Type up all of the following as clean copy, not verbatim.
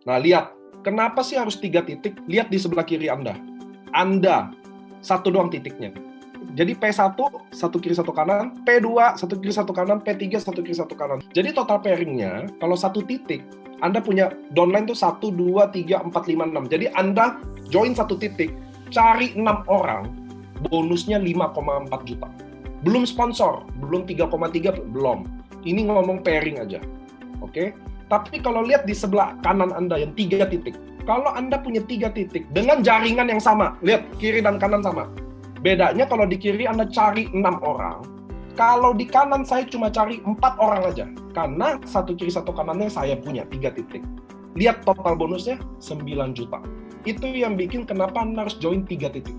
Nah, lihat. Kenapa sih harus 3 titik? Lihat di sebelah kiri Anda. Anda, satu doang titiknya. Jadi P1, satu kiri satu kanan, P2, satu kiri satu kanan, P3, satu kiri satu kanan. Jadi total pairingnya, kalau satu titik, Anda punya downline tuh 1, 2, 3, 4, 5, 6. Jadi Anda join satu titik, cari 6 orang, bonusnya 5,4 juta. Belum sponsor, belum 3,3, belum. Ini ngomong pairing aja. Oke? Tapi kalau lihat di sebelah kanan Anda yang 3 titik, kalau Anda punya 3 titik dengan jaringan yang sama, lihat kiri dan kanan sama. Bedanya kalau di kiri Anda cari 6 orang, kalau di kanan saya cuma cari 4 orang aja. Karena satu kiri satu kanannya saya punya 3 titik. Lihat total bonusnya 9 juta. Itu yang bikin kenapa Anda harus join 3 titik.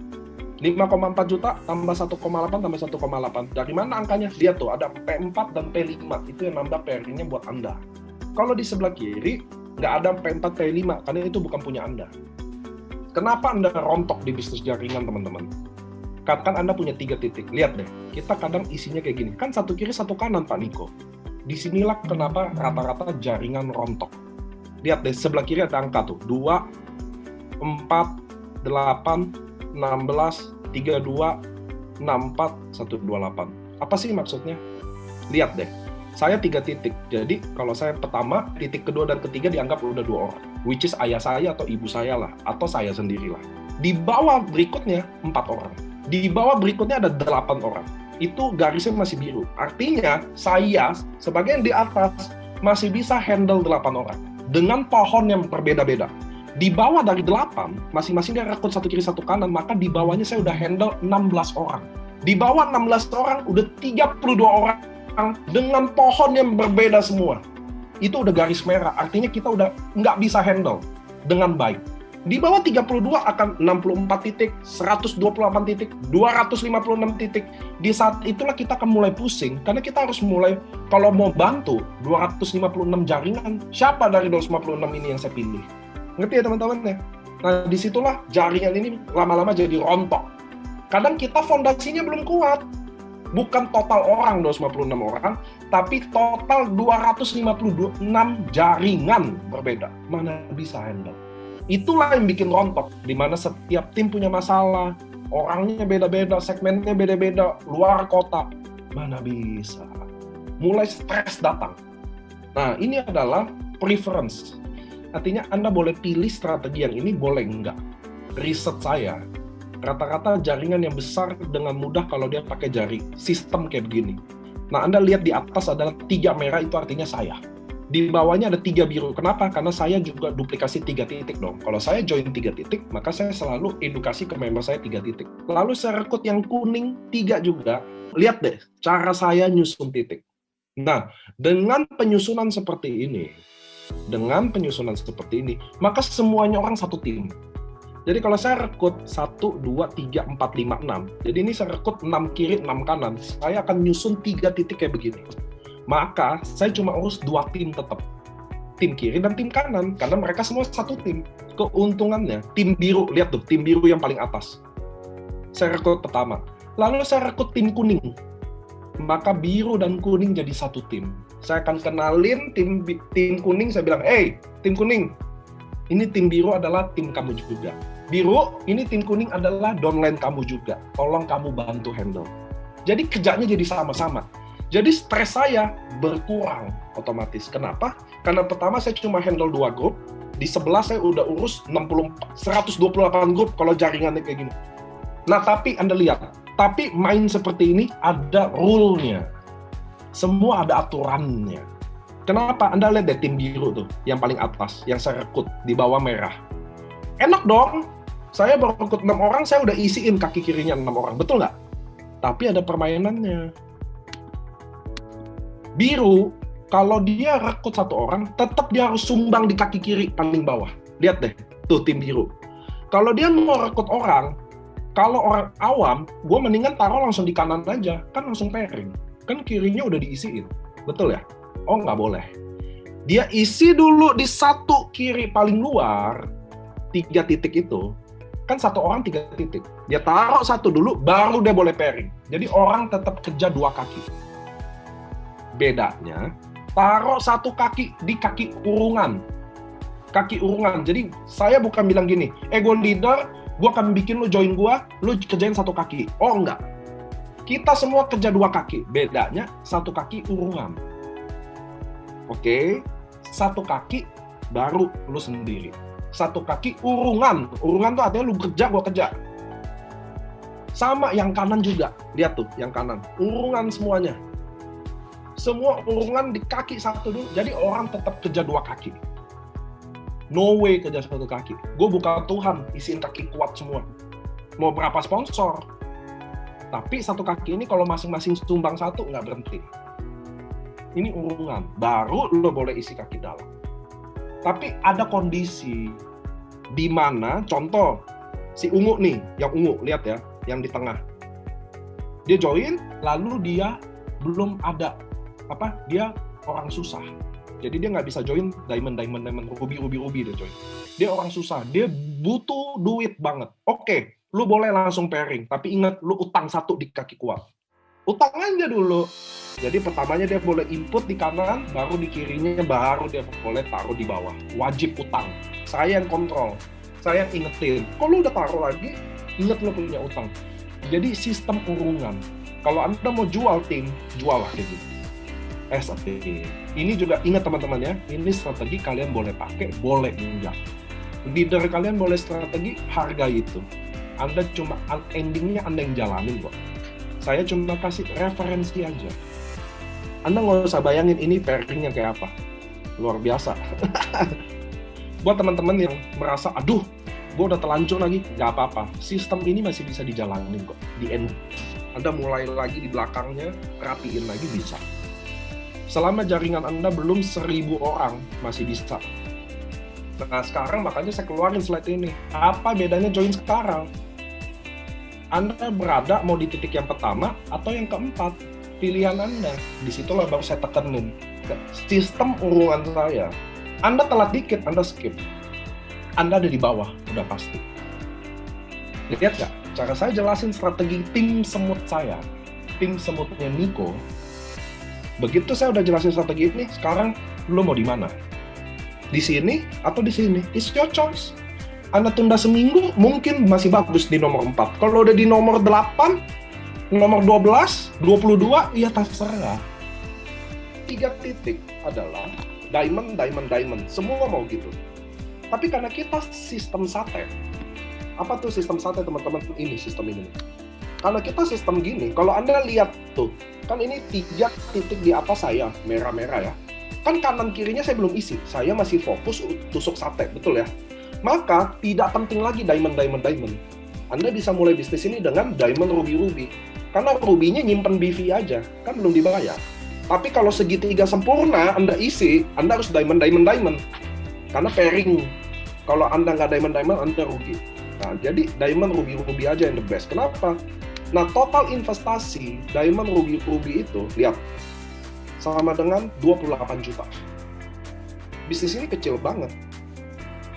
5,4 juta tambah 1,8 tambah 1,8. Dari mana angkanya? Lihat tuh, ada P4 dan P5. Itu yang nambah pairingnya buat Anda. Kalau di sebelah kiri, nggak ada P4, P5, karena itu bukan punya Anda. Kenapa Anda rontok di bisnis jaringan, teman-teman? Katakan Anda punya 3 titik. Lihat deh, kita kadang isinya kayak gini. Kan satu kiri, satu kanan, Pak Niko. Disinilah kenapa rata-rata jaringan rontok. Lihat deh, sebelah kiri ada angka tuh. 2, 4, 8, 16, 32, 64, 128. Apa sih maksudnya? Lihat deh. Saya 3 titik, jadi kalau saya pertama, titik kedua dan ketiga dianggap udah 2 orang, which is ayah saya atau ibu saya lah, atau saya sendirilah. Di bawah berikutnya 4 orang, di bawah berikutnya ada 8 orang. Itu garisnya masih biru, artinya saya sebagai yang di atas masih bisa handle 8 orang dengan pohon yang berbeda-beda. Di bawah dari 8, masing-masing dia rekrut satu kiri satu kanan, maka di bawahnya saya udah handle 16 orang. Di bawah 16 orang udah 32 orang dengan pohon yang berbeda semua. Itu udah garis merah, artinya kita udah nggak bisa handle dengan baik. Di bawah 32 akan 64 titik, 128 titik, 256 titik. Di saat itulah kita akan mulai pusing, karena kita harus mulai, kalau mau bantu 256 jaringan, siapa dari 256 ini yang saya pilih? Ngerti ya teman-teman ya? Nah, disitulah jaringan ini lama-lama jadi rontok. Kadang kita fondasinya belum kuat. Bukan total orang 256 orang, tapi total 256 jaringan berbeda. Mana bisa handle? Itulah yang bikin rontok, di mana setiap tim punya masalah, orangnya beda-beda, segmennya beda-beda, luar kota. Mana bisa? Mulai stres datang. Nah, ini adalah preference. Artinya Anda boleh pilih strategi yang ini, boleh enggak. Riset saya, rata-rata jaringan yang besar dengan mudah kalau dia pakai jari sistem kayak begini. Nah, Anda lihat di atas adalah 3 merah, itu artinya saya. Di bawahnya ada 3 biru. Kenapa? Karena saya juga duplikasi 3 titik dong. Kalau saya join 3 titik, maka saya selalu edukasi ke member saya 3 titik. Lalu saya rekrut yang kuning 3 juga. Lihat deh, cara saya nyusun titik. Nah, dengan penyusunan seperti ini, maka semuanya orang satu tim. Jadi kalau saya rekrut 1, 2, 3, 4, 5, 6. Jadi ini saya rekrut 6 kiri, 6 kanan. Saya akan nyusun 3 titik kayak begini. Maka saya cuma urus 2 tim tetap. Tim kiri dan tim kanan. Karena mereka semua satu tim. Keuntungannya, tim biru. Lihat tuh, tim biru yang paling atas. Saya rekrut pertama. Lalu saya rekrut tim kuning. Maka biru dan kuning jadi satu tim. Saya akan kenalin tim kuning. Saya bilang, hey, tim kuning. Ini tim biru adalah tim kamu juga. Biru, ini tim kuning adalah downline kamu juga. Tolong kamu bantu handle. Jadi kerjanya jadi sama-sama. Jadi stres saya berkurang otomatis. Kenapa? Karena pertama saya cuma handle 2 grup. Di sebelah saya udah urus 128 grup kalau jaringannya kayak gini. Nah, tapi Anda lihat. Tapi main seperti ini ada rule-nya. Semua ada aturannya. Kenapa? Anda lihat deh tim biru tuh, yang paling atas, yang saya rekrut, di bawah merah. Enak dong, saya baru rekrut 6 orang, saya udah isiin kaki kirinya 6 orang, betul nggak? Tapi ada permainannya. Biru, kalau dia rekrut 1 orang, tetap dia harus sumbang di kaki kiri paling bawah. Lihat deh, tuh tim biru. Kalau dia mau rekrut orang, kalau orang awam, gue mendingan taruh langsung di kanan aja, kan langsung pairing. Kan kirinya udah diisiin, betul ya? Oh, nggak boleh. Dia isi dulu di 1 kiri paling luar, 3 titik itu. Kan 1 orang 3 titik. Dia taruh 1 dulu, baru dia boleh pairing. Jadi orang tetap kerja 2 kaki. Bedanya, taruh 1 kaki di kaki kurungan. kaki urungan. Jadi saya bukan bilang gini, gue leader, gue akan bikin lu join gue, lu kerjain satu kaki. Oh enggak, kita semua kerja dua kaki, bedanya satu kaki urungan. Oke, satu kaki baru lu sendiri. Satu kaki urungan, urungan tuh artinya lu kerja, gue kerja. Sama yang kanan juga, lihat tuh yang kanan, urungan semuanya. Semua urungan di kaki satu dulu, jadi orang tetap kerja dua kaki. No way kerja satu kaki. Gue bukan Tuhan, isiin kaki kuat semua. Mau berapa sponsor? Tapi satu kaki ini kalau masing-masing sumbang satu, nggak berhenti. Ini urungan, baru lo boleh isi kaki dalam. Tapi ada kondisi di mana, contoh, si ungu nih, yang ungu, lihat ya, yang di tengah. Dia join, lalu dia belum ada dia orang susah. Jadi dia nggak bisa join diamond, ruby dia join. Dia orang susah, dia butuh duit banget. Oke, lu boleh langsung pairing, tapi ingat lu utang satu di kaki kuat. Utang aja dulu. Jadi pertamanya dia boleh input di kanan, baru di kirinya baru dia boleh taruh di bawah. Wajib utang. Saya yang kontrol, saya yang ingetin. Kalau lu udah taruh lagi, inget lu punya utang. Jadi sistem urungan. Kalau Anda mau jual tim, jual lah gitu. SAP. Ini juga ingat teman-teman ya, ini strategi kalian boleh pakai, boleh enggak. Leader kalian boleh strategi, harga itu. Anda cuma endingnya Anda yang jalanin kok. Saya cuma kasih referensi aja. Anda nggak usah bayangin ini pairingnya kayak apa. Luar biasa. Buat teman-teman yang merasa, aduh, gue udah terlanjur lagi, nggak apa-apa. Sistem ini masih bisa dijalanin kok. Di end. Anda mulai lagi di belakangnya, rapiin lagi bisa. Selama jaringan Anda belum 1.000 orang, masih bisa. Nah, sekarang makanya saya keluarin slide ini. Apa bedanya join sekarang? Anda berada mau di titik yang pertama atau yang keempat. Pilihan Anda. Disitulah baru saya tekenin. Sistem urungan saya. Anda telat dikit, Anda skip. Anda ada di bawah, udah pasti. Lihat nggak? Cara saya jelasin strategi tim semut saya. Tim semutnya Nico. Begitu saya udah jelasin strategi ini, sekarang lo mau di mana? Di sini atau di sini? It's your choice. Anda tunda seminggu, mungkin masih bagus di nomor 4. Kalau udah di nomor 8, nomor 12, 22, ya terserah. 3 titik adalah diamond. Semua mau gitu. Tapi karena kita sistem sate, apa tuh sistem sate teman-teman? Ini sistem ini. Kalau kita sistem gini, kalau Anda lihat tuh, kan ini 3 titik di atas saya, merah-merah ya. Kan kanan kirinya saya belum isi, saya masih fokus tusuk sate, betul ya? Maka tidak penting lagi diamond. Anda bisa mulai bisnis ini dengan diamond, ruby. Karena rubinya nyimpen BV aja, kan belum dibayar. Tapi kalau segitiga sempurna Anda isi, Anda harus diamond. Karena pairing. Kalau Anda nggak diamond, Anda rugi. Nah, jadi diamond, ruby aja yang the best. Kenapa? Nah, total investasi diamond, ruby itu, lihat, sama dengan 28 juta. Bisnis ini kecil banget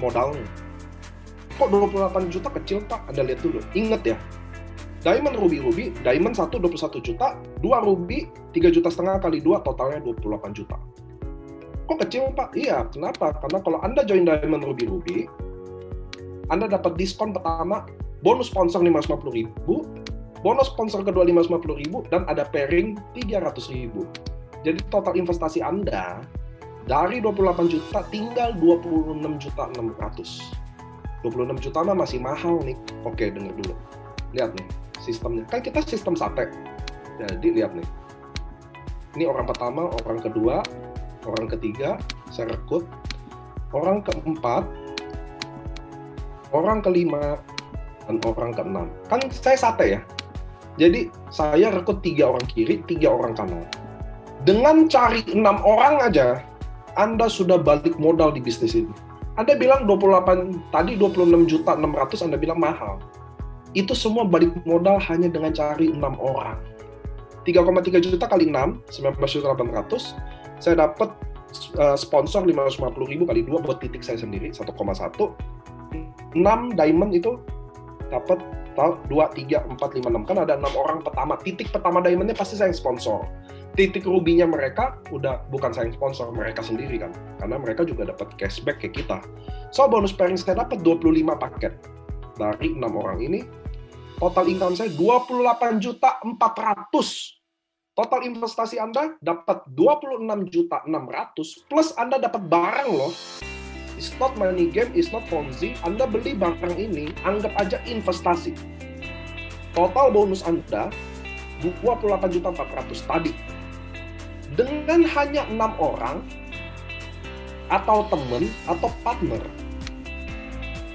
modalnya. Kok 28 juta kecil, Pak? Anda lihat dulu. Ingat ya, diamond, ruby, diamond 1 21 juta, 2 ruby 3,5 juta kali 2 totalnya 28 juta. Kok kecil, Pak? Iya, kenapa? Karena kalau Anda join diamond, ruby, Anda dapat diskon pertama, bonus sponsor 550.000, bonus sponsor kedua 550.000, dan ada pairing 300.000. Jadi total investasi Anda dari 28 juta tinggal 26.600.000. 26 juta mah masih mahal nih. Oke, dengar dulu. Lihat nih sistemnya. Kan kita sistem sate. Jadi lihat nih. Ini orang pertama, orang kedua, orang ketiga, saya rekrut. Orang keempat, orang kelima, dan orang keenam. Kan saya sate ya. Jadi saya rekrut 3 orang kiri, 3 orang kanan. Dengan cari 6 orang aja, Anda sudah balik modal di bisnis ini. Anda bilang 28, tadi 26.600.000 Anda bilang mahal. Itu semua balik modal hanya dengan cari 6 orang. 3,3 juta kali 6, 19.800.000. Saya dapat sponsor 550.000 kali 2 buat titik saya sendiri, 1,1. 6 diamond itu dapat 2, 3, 4, 5, 6. Kan ada 6 orang pertama. Titik pertama diamondnya pasti saya yang sponsor. titik rubinya mereka udah bukan saya sponsor, mereka sendiri kan, karena mereka juga dapat cashback kayak kita. So bonus pairing saya dapat 25 paket dari 6 orang ini. Total income saya 28.400.000. Total investasi Anda dapat 26.600.000 plus Anda dapat barang loh. It's not money game, it's not Ponzi. Anda beli barang ini, anggap aja investasi. Total bonus Anda 28.400.000 tadi. Dengan hanya 6 orang atau teman atau partner,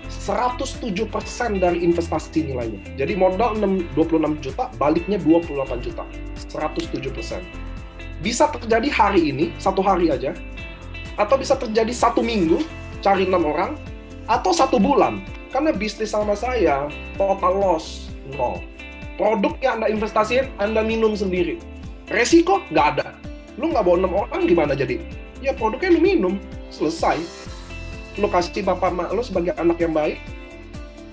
107% dari investasi nilainya. Jadi modal 26 juta, baliknya 28 juta. 107%. Bisa terjadi hari ini, 1 hari aja, atau bisa terjadi 1 minggu, cari 6 orang, atau 1 bulan. Karena bisnis sama saya, total loss, 0. Produk yang Anda investasiin, Anda minum sendiri. Resiko nggak ada. Lu nggak bawa 6 orang gimana jadi? Ya produknya lu minum, selesai. Lu kasih bapak mak lu sebagai anak yang baik,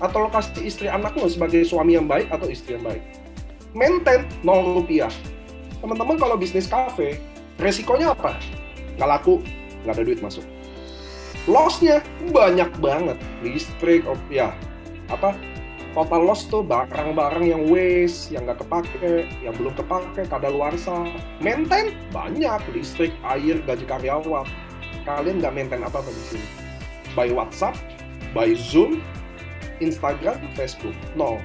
atau lu kasih istri anak lu sebagai suami yang baik atau istri yang baik. Maintain 0 rupiah. Teman-teman kalau bisnis kafe, resikonya apa? Nggak laku, nggak ada duit masuk. Loss-nya banyak banget. Listrik, total loss tuh barang-barang yang waste, yang nggak kepake, yang belum kepake, kadaluarsa. Maintain banyak, listrik, air, gaji karyawan. Kalian nggak maintain apa-apa di sini. By WhatsApp, by Zoom, Instagram, Facebook, no.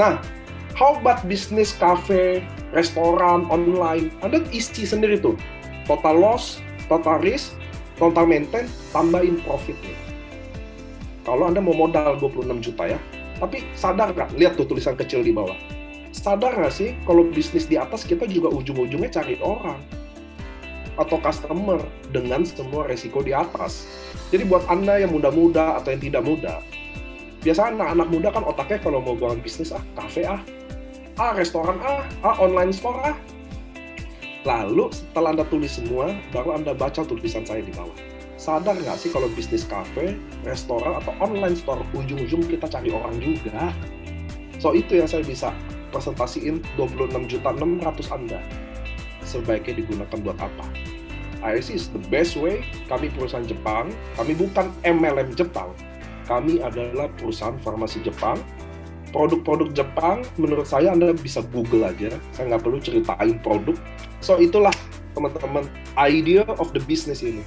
Nah, how about bisnis cafe, restoran, online? Anda isi sendiri tuh. Total loss, total risk, total maintain, tambahin profitnya. Kalau Anda mau modal 26 juta ya, tapi sadar nggak? Lihat tuh tulisan kecil di bawah. Sadar nggak sih kalau bisnis di atas kita juga ujung-ujungnya cari orang atau customer dengan semua resiko di atas. Jadi buat Anda yang muda-muda atau yang tidak muda, biasanya anak-anak muda kan otaknya kalau mau bangun bisnis, kafe restoran online store Lalu setelah Anda tulis semua, baru Anda baca tulisan saya di bawah. Sadar nggak sih kalau bisnis kafe, restoran, atau online store, ujung-ujung kita cari orang juga. So itu yang saya bisa presentasiin 26.600.000 Anda. Sebaiknya digunakan buat apa? ISC is the best way. Kami perusahaan Jepang, kami bukan MLM Jepang. Kami adalah perusahaan farmasi Jepang. Produk-produk Jepang, menurut saya Anda bisa Google aja. Saya nggak perlu ceritain produk. So itulah teman-teman idea of the business ini.